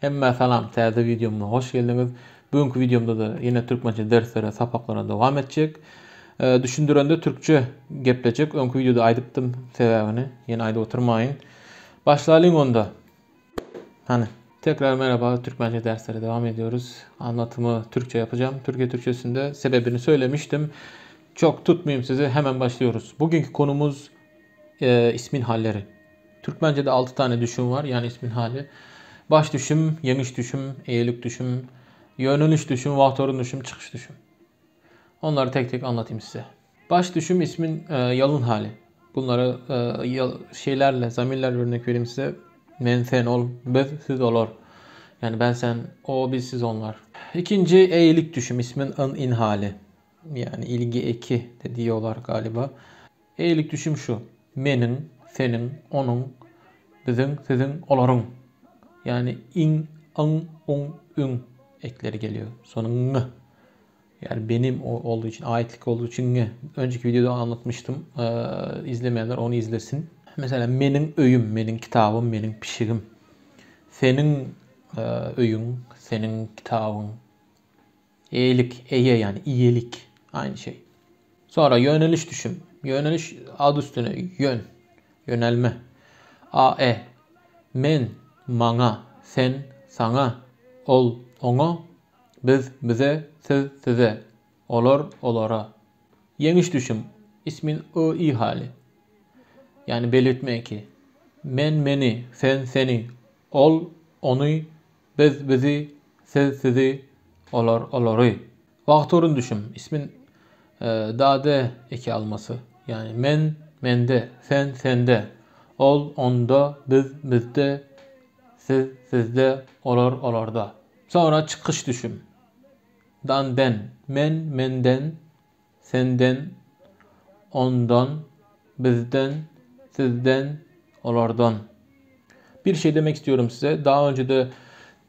Emme salam, täze videomuna hoş geldiniz. Bugünkü videomda da yine Türkmençe derslere, sapaklara devam edecek. Düşündürende Türkçe geplecek. Önkü videoda aydıptım sebebini. Yine ayda oturmayın. Başlayalım onda. Hani tekrar merhaba, Türkmençe derslere devam ediyoruz. Anlatımı Türkçe yapacağım. Türkiye Türkçesinde sebebini söylemiştim. Çok tutmayayım sizi, hemen başlıyoruz. Bugünkü konumuz ismin halleri. Türkmence'de 6 tane düşüm var, yani ismin hali. Baş düşüm, yemiş düşüm, eğilik düşüm, yöneliş düşüm, vahtorun düşüm, çıkış düşüm. Onları tek tek anlatayım size. Baş düşüm ismin yalın hali. Bunları şeylerle, zamirlerle örnek vereyim size. Men, sen, ol, biz, siz, olur. Yani ben, sen, o, biz, siz, onlar. İkinci eğilik düşüm ismin ın, in hali. Yani ilgi eki de diyorlar galiba. Eğilik düşüm şu. Menin, senin, onun, bizim, sizin, oların. Yani in, an, un, ün ekleri geliyor. Sonra ng. Yani benim olduğu için, aitlik olduğu için ng. Önceki videoda anlatmıştım. İzlemeyenler onu izlesin. Mesela menin öyüm, menin kitabım, menin pişirim. Senin öyün, senin kitabın. İyilik, eye yani iyilik. Aynı şey. Sonra yöneliş düşün. Yöneliş ad üstüne yön. Yönelme. A, e. Men, mana, sen, sana, ol, ona, biz, bize, siz, size, olur, olara. Yeniş düşüm. İsmin ı, i hali. Yani belirtme eki. Men, meni, sen, seni, ol, onu, biz, bizi, siz, sizi, olur, oları. Vaktorun düşüm. İsmin dade eki alması. Yani men, mende, sen, sende, ol, onda, biz, bizde, siz, sizde, olur, olarda. Sonra çıkış düşüm. Dan, den, men, menden, senden, ondan, bizden, sizden, olardan. Bir şey demek istiyorum size. Daha önce de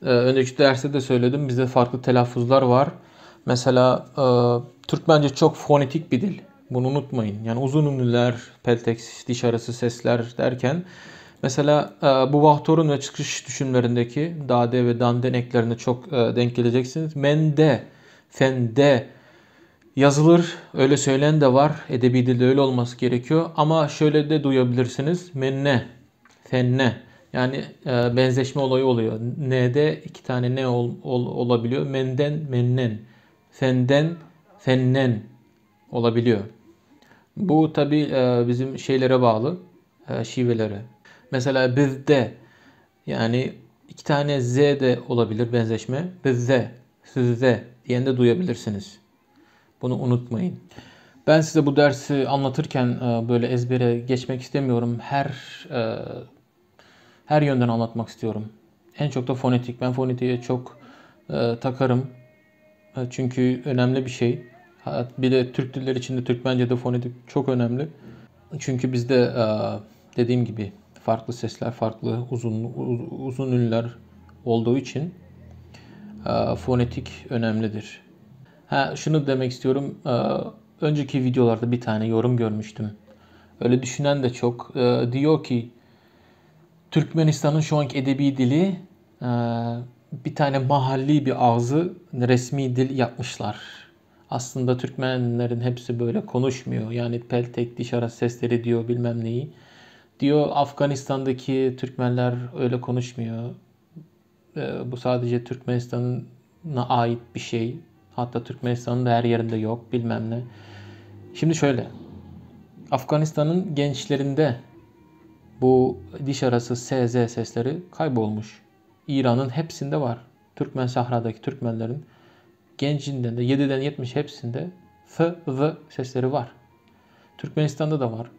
önceki derste de söyledim. Bizde farklı telaffuzlar var. Mesela Türkmence çok fonetik bir dil. Bunu unutmayın. Yani uzun ünlüler, peltek, diş arası sesler derken mesela bu vahtorun ve çıkış düşümlerindeki dade ve danden eklerine çok denk geleceksiniz. Mende, fende yazılır. Öyle söyleyen de var. Edebi dilde öyle olması gerekiyor. Ama şöyle de duyabilirsiniz. Menne, fenne. Yani benzeşme olayı oluyor. N'de iki tane ne olabiliyor. Menden, mennen. Fenden, fennen olabiliyor. Bu tabi bizim şeylere bağlı. Şivelere. Mesela bizde yani iki tane z de olabilir benzeşme. Bizde, sizde diyen de duyabilirsiniz. Bunu unutmayın. Ben size bu dersi anlatırken böyle ezbere geçmek istemiyorum. Her yönden anlatmak istiyorum. En çok da fonetik. Ben fonetiğe çok takarım. Çünkü önemli bir şey. Bir de Türk dilleri içinde Türkmence'de fonetik çok önemli. Çünkü bizde dediğim gibi farklı sesler, farklı uzun ünlüler olduğu için fonetik önemlidir. Şunu demek istiyorum. Önceki videolarda bir tane yorum görmüştüm. Öyle düşünen de çok. Diyor ki Türkmenistan'ın şu anki edebi dili bir tane mahalli bir ağzı resmi dil yapmışlar. Aslında Türkmenlerin hepsi böyle konuşmuyor. Yani peltek, diş arası sesleri diyor bilmem neyi. Diyor Afganistan'daki Türkmenler öyle konuşmuyor. Bu sadece Türkmenistan'a ait bir şey. Hatta Türkmenistan'ın da her yerinde yok bilmem ne. Şimdi şöyle. Afganistan'ın gençlerinde bu diş arası SZ sesleri kaybolmuş. İran'ın hepsinde var. Türkmen Sahra'daki Türkmenlerin gencinden de 7'den 70 hepsinde F, V sesleri var. Türkmenistan'da da var.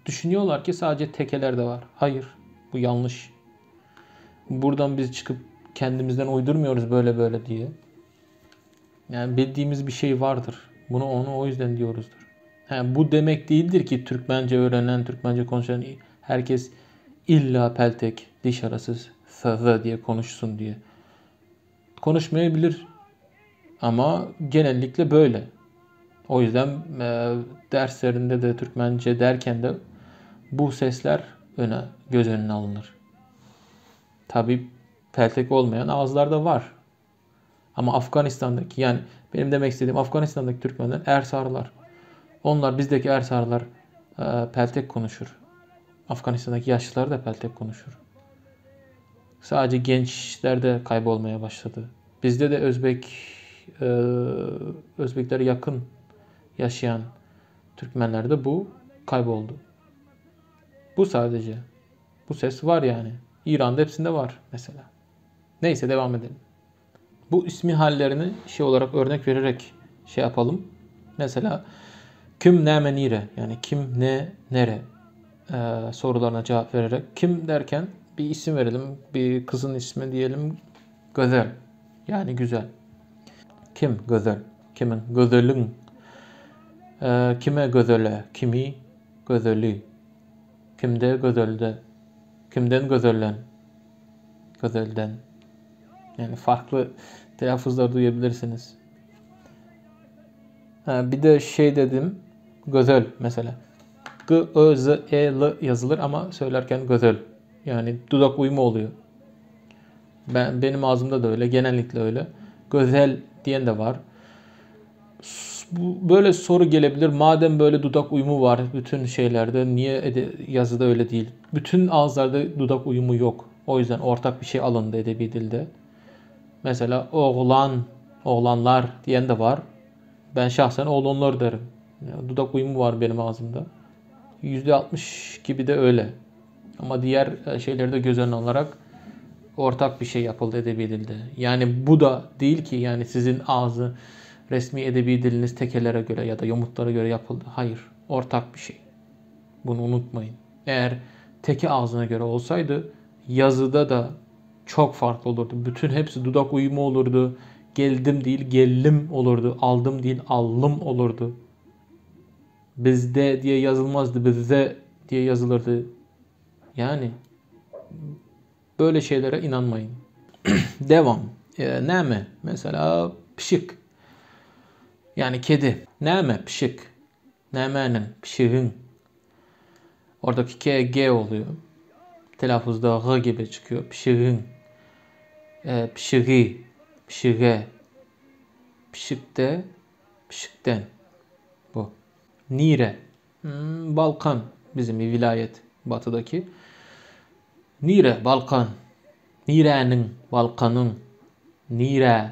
Düşünüyorlar ki sadece tekelerde var. Hayır. Bu yanlış. Buradan biz çıkıp kendimizden uydurmuyoruz böyle böyle diye. Yani bildiğimiz bir şey vardır. Onu o yüzden diyoruzdur. Bu demek değildir ki Türkmence öğrenen, Türkmence konuşan herkes illa peltek, diş arasız, sazı diye konuşsun diye. Konuşmayabilir ama genellikle böyle. O yüzden derslerinde de Türkmence derken de bu sesler göz önüne alınır. Tabi peltek olmayan ağızlar da var. Ama Afganistan'daki, yani benim demek istediğim Afganistan'daki Türkmenler Ersarlar. Onlar bizdeki Ersarlar peltek konuşur. Afganistan'daki yaşlılar da peltek konuşur. Sadece gençlerde kaybolmaya başladı. Bizde de Özbeklere yakın yaşayan Türkmenlerde bu kayboldu. Bu sadece. Bu ses var yani. İran'da hepsinde var mesela. Neyse, devam edelim. Bu ismi hallerini olarak örnek vererek yapalım. Mesela kim ne menire, yani kim ne nere sorularına cevap vererek, kim derken bir isim verelim. Bir kızın ismi diyelim Gözel. Yani güzel. Kim güzel? Kimin güzelin? Kime gözele? Kimi gözeli? Kimde gözelde? Kimden gözellen? Gözelden. Yani farklı telaffuzlar duyabilirsiniz. Bir de dedim. Gözel mesela. G, Ö, Z, E, L yazılır ama söylerken gözel. Yani dudak uyumu oluyor. Benim ağzımda da öyle. Genellikle öyle. Gözel diyen de var. Böyle soru gelebilir. Madem böyle dudak uyumu var bütün şeylerde, niye yazıda öyle değil? Bütün ağızlarda dudak uyumu yok. O yüzden ortak bir şey alındı edebi dilde. Mesela oğlanlar diyen de var. Ben şahsen oğlanlar derim. Yani dudak uyumu var benim ağzımda. %60 gibi de öyle. Ama diğer şeyleri de göz önüne alarak ortak bir şey yapıldı edebi dilde. Yani bu da değil ki yani sizin ağzı resmi edebi diliniz tekelere göre ya da yomutlara göre yapıldı. Hayır. Ortak bir şey. Bunu unutmayın. Eğer teke ağzına göre olsaydı yazıda da çok farklı olurdu. Bütün hepsi dudak uyumu olurdu. Geldim değil gellim olurdu. Aldım değil allım olurdu. Bizde diye yazılmazdı. Bizde diye yazılırdı. Yani böyle şeylere inanmayın. Devam. Neme? Mesela pişik. Yani kedi. Neme? Pişik. Nemenin, pişiğin. Oradaki K, G oluyor. Telaffuzda G gibi çıkıyor. Pişiğin. Pişiği. Pişiğe. Pişikte. Pişikten. Bu. Nire. Balkan. Bizim bir vilayet. Batıdaki. Nire. Balkan. Nire'nin. Balkan'ın. Nire.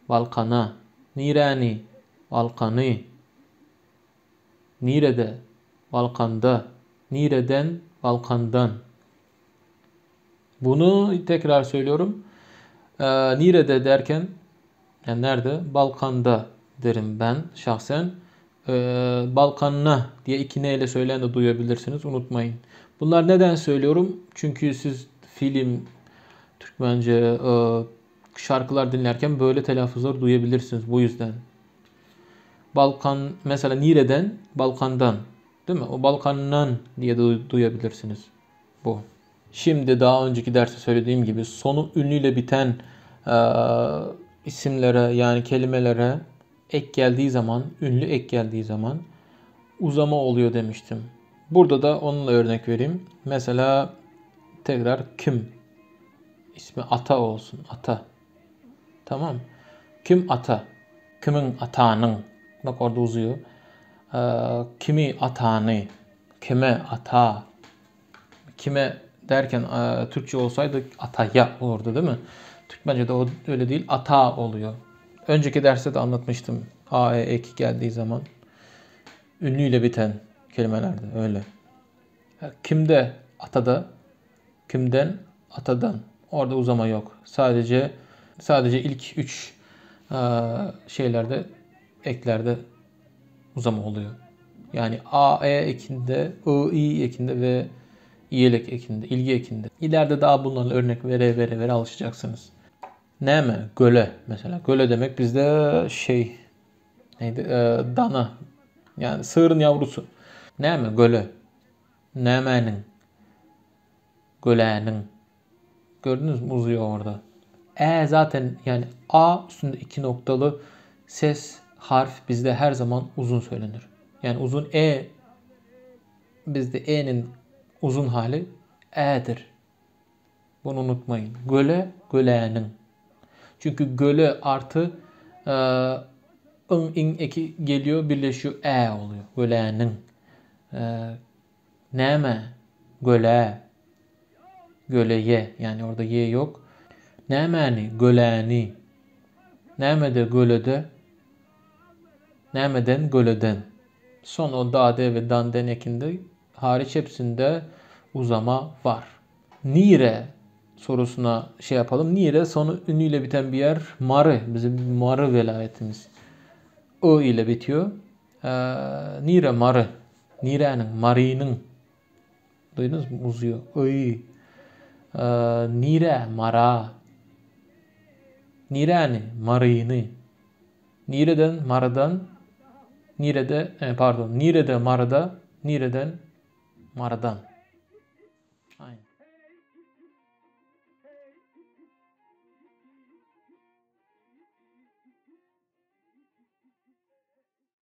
Balkan'a. Nireni. Balkan'ı. Nire'de. Balkan'da. Nire'den. Balkan'dan. Bunu tekrar söylüyorum. Nire'de derken yani nerede? Balkan'da derim ben şahsen. Balkan'na diye iki ne ile söyleyen de duyabilirsiniz. Unutmayın. Bunlar neden söylüyorum? Çünkü siz film, Türkmence şarkılar dinlerken böyle telaffuzlar duyabilirsiniz. Bu yüzden. Balkan mesela Nire'den, Balkan'dan. Değil mi? O Balkan'dan diye de duyabilirsiniz. Bu. Şimdi daha önceki derste söylediğim gibi sonu ünlüyle biten isimlere yani kelimelere ek geldiği zaman, ünlü ek geldiği zaman uzama oluyor demiştim. Burada da onunla örnek vereyim. Mesela tekrar kim? İsmi ata olsun. Ata. Tamam. Kim ata? Kimin atağının? Bak orada uzuyor. Kimi atağını? Kime ata? Kime derken Türkçe olsaydı ataya olurdu değil mi? Türkmence'de o öyle değil. Ata oluyor. Önceki derste de anlatmıştım. A, E, ek geldiği zaman. Ünlüyle biten kelimelerde öyle. Kimde atada, kimden atadan. Orada uzama yok. Sadece ilk 3 şeylerde, eklerde uzama oluyor. Yani A, E ekinde, I, İ ekinde ve İyelek ekinde, ilgi ekinde. İleride daha bunlarla örnek vere alışacaksınız. Neme? Göle mesela. Göle demek bizde neydi? Dana. Yani sığırın yavrusu. Neme? Göle. Nemenin. Gölenin. Gördünüz mü? Uzuyor orada. Zaten yani A üstünde 2 noktalı ses, harf bizde her zaman uzun söylenir. Yani uzun bizde E'nin uzun hali E'dir. Bunu unutmayın. Göle, gölenin. Çünkü göle artı ın, in eki geliyor, birleşiyor, oluyor. Gölenin. Neme? Göle. Göleye. Yani orada ye yok. Nemeni? Göleni. Nemede gölede. Nemeden göleden. Son o dade ve danden ekinde hariç hepsinde uzama var. Nire sorusuna şey yapalım. Nire sonu ünlüyle biten bir yer. Marı. Bizim Marı velayetimiz. O ile bitiyor. Nire Marı. Nire'nin, Mari'nin. Duydunuz mu? Uzuyor. Oy. Nire Mara. Nire'ni, Mari'ni. Nire'den, Mara'dan. Nire'de, Nire'de Mara'da. Nire'den Mara'dan.